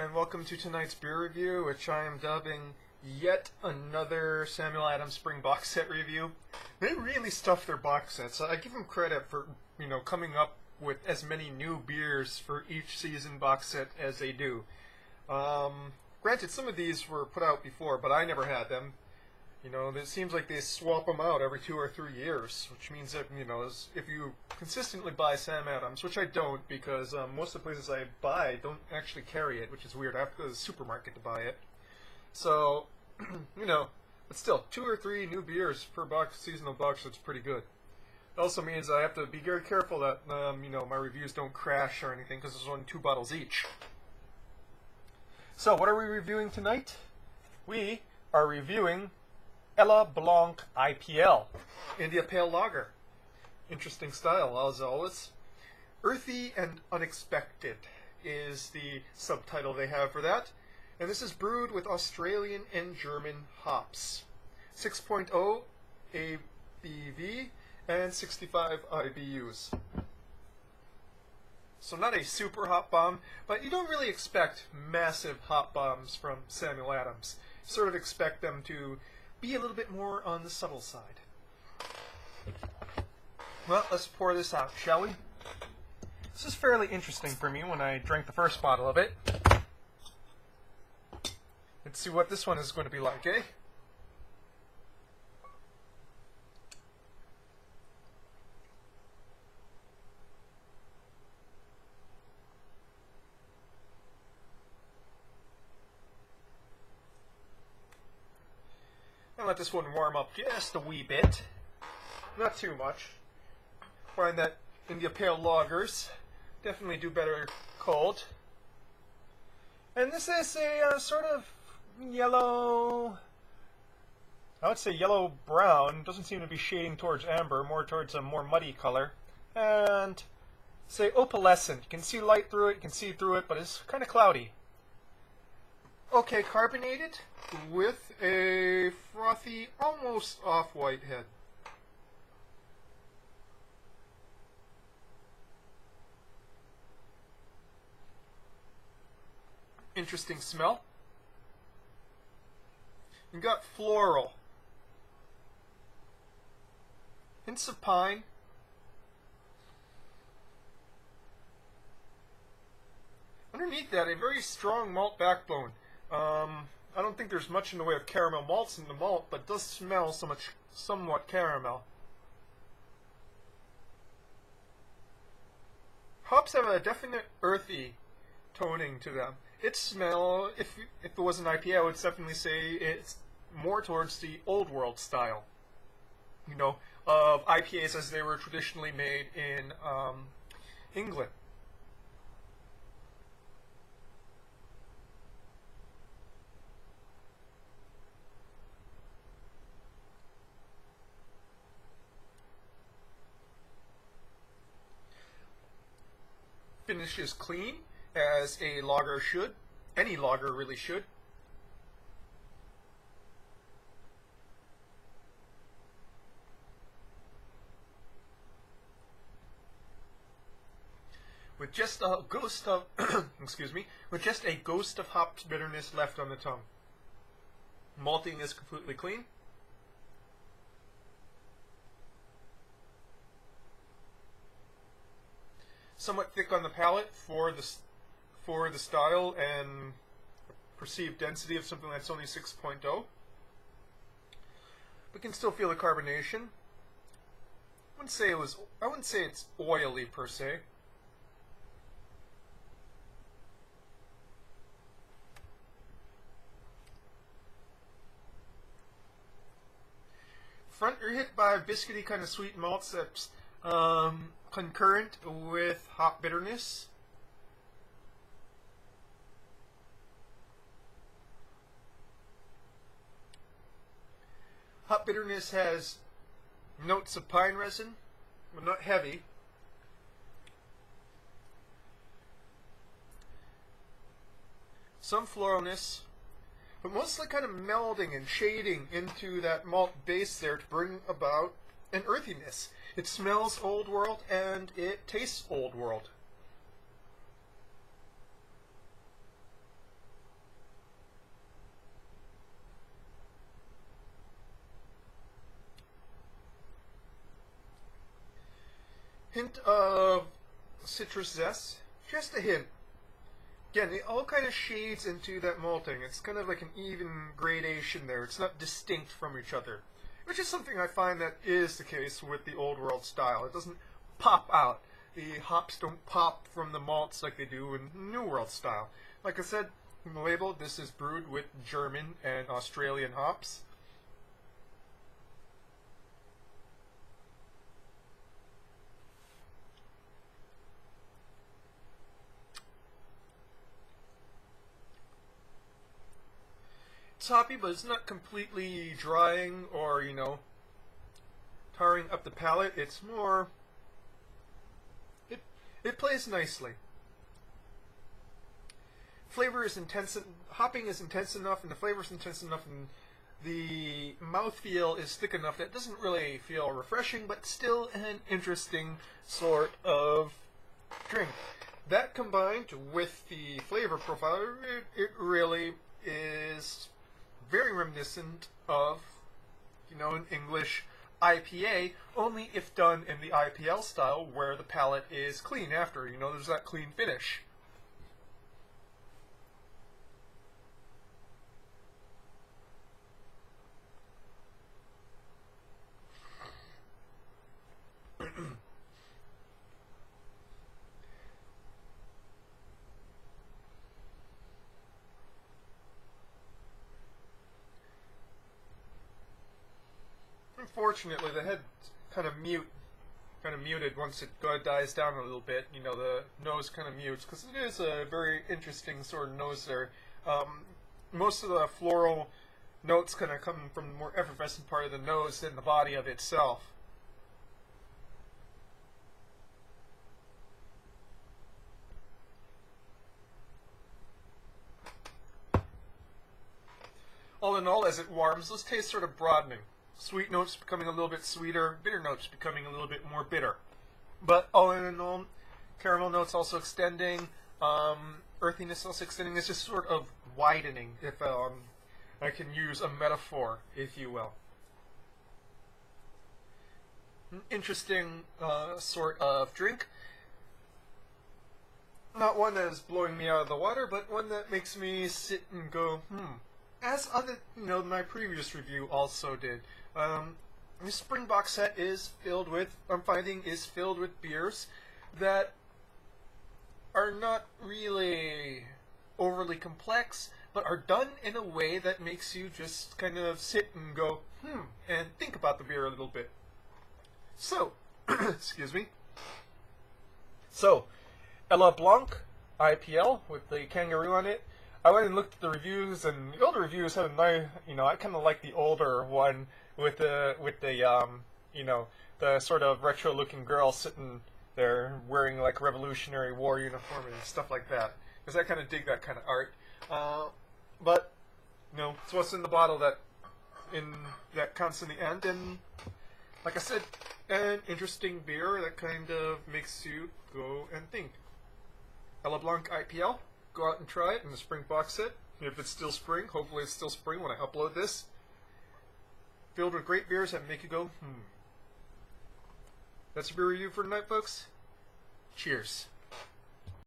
and welcome to tonight's beer review, which I am dubbing yet another Samuel Adams Spring box set review. They really stuffed their box sets. I give them credit for, coming up with as many new beers for each season box set as they do. Granted, some of these were put out before, but I never had them. It seems like they swap them out every 2 or 3 years, which means that, if you consistently buy Sam Adams, which I don't because most of the places I buy don't actually carry it, which is weird. I have to go to the supermarket to buy it. So, but still, 2 or 3 new beers per box, seasonal box, that's pretty good. It also means I have to be very careful that, my reviews don't crash or anything because there's only 2 bottles each. So, what are we reviewing tonight? We are reviewing Blanc IPL, India Pale Lager. Interesting style, as always. Earthy and Unexpected is the subtitle they have for that. And this is brewed with Australian and German hops. 6.0 ABV and 65 IBUs. So not a super hop bomb, but you don't really expect massive hop bombs from Samuel Adams. You sort of expect them to be a little bit more on the subtle side. Well, let's pour this out, shall we? This is fairly interesting for me when I drank the first bottle of it. Let's see what this one is going to be like, eh? I'll let this one warm up just a wee bit. Not too much. Find that India Pale Lagers definitely do better cold. And this is a sort of yellow, I would say yellow-brown. Doesn't seem to be shading towards amber, more towards a more muddy color. And say opalescent. You can see light through it, you can see through it, but it's kind of cloudy. Okay, carbonated with a frothy, almost off-white head. Interesting smell. You got floral. Hints of pine. Underneath that, a very strong malt backbone. I don't think there's much in the way of caramel malts in the malt, but it does smell somewhat caramel. Hops have a definite earthy toning to them. Its smell, if it was an IPA, I would definitely say it's more towards the old world style, of IPAs as they were traditionally made in England. Finish is clean, as a lager should. Any lager really should. With just a ghost of, with just a ghost of hop bitterness left on the tongue. Malting is completely clean. Somewhat thick on the palate for the style and perceived density of something that's only 6.0. We can still feel the carbonation. I wouldn't say it's oily per se. Front, you're hit by biscuity kind of sweet malts that's concurrent with hop bitterness. Hop bitterness has notes of pine resin, but not heavy. Some floralness, but mostly kind of melding and shading into that malt base there to bring about an earthiness. It smells old world and it tastes old world. Hint of citrus zest, just a hint. Again, it all kind of shades into that malting. It's kind of like an even gradation there. It's not distinct from each other, which is something I find that is the case with the Old World style. It doesn't pop out. The hops don't pop from the malts like they do in New World style. Like I said in the label, this is brewed with German and Australian hops. It's hoppy, but it's not completely drying or, tarring up the palate. It's more... It plays nicely. Flavor is intense, hopping is intense enough, and the flavor is intense enough, and the mouthfeel is thick enough that it doesn't really feel refreshing, but still an interesting sort of drink. That combined with the flavor profile, it really is very reminiscent of, an English IPA, only if done in the IPL style, where the palate is clean after. There's that clean finish. Unfortunately, the head kind of muted once it dies down a little bit. The nose kind of mutes because it is a very interesting sort of nose there. Most of the floral notes kind of come from the more effervescent part of the nose than the body of itself. All in all, as it warms, those tastes sort of broadening. Sweet notes becoming a little bit sweeter, bitter notes becoming a little bit more bitter. But all in all, caramel notes also extending, earthiness also extending. It's just sort of widening, if I can use a metaphor, if you will. An interesting sort of drink. Not one that is blowing me out of the water, but one that makes me sit and go, as other, my previous review also did. This spring box set is filled with, is filled with beers that are not really overly complex, but are done in a way that makes you just kind of sit and go, and think about the beer a little bit. So, excuse me. So, Blanc IPL with the kangaroo on it. I went and looked at the reviews, and the older reviews had a nice, I kind of like the older one with the the sort of retro-looking girl sitting there wearing like Revolutionary War uniform and stuff like that. Because I kind of dig that kind of art. But it's what's in the bottle that counts in the end. And like I said, an interesting beer that kind of makes you go and think. Blanc IPL. Go out and try it in the spring box set. If it's still spring, hopefully it's still spring when I upload this. Filled with great beers that make you go, That's a beer review for tonight, folks. Cheers.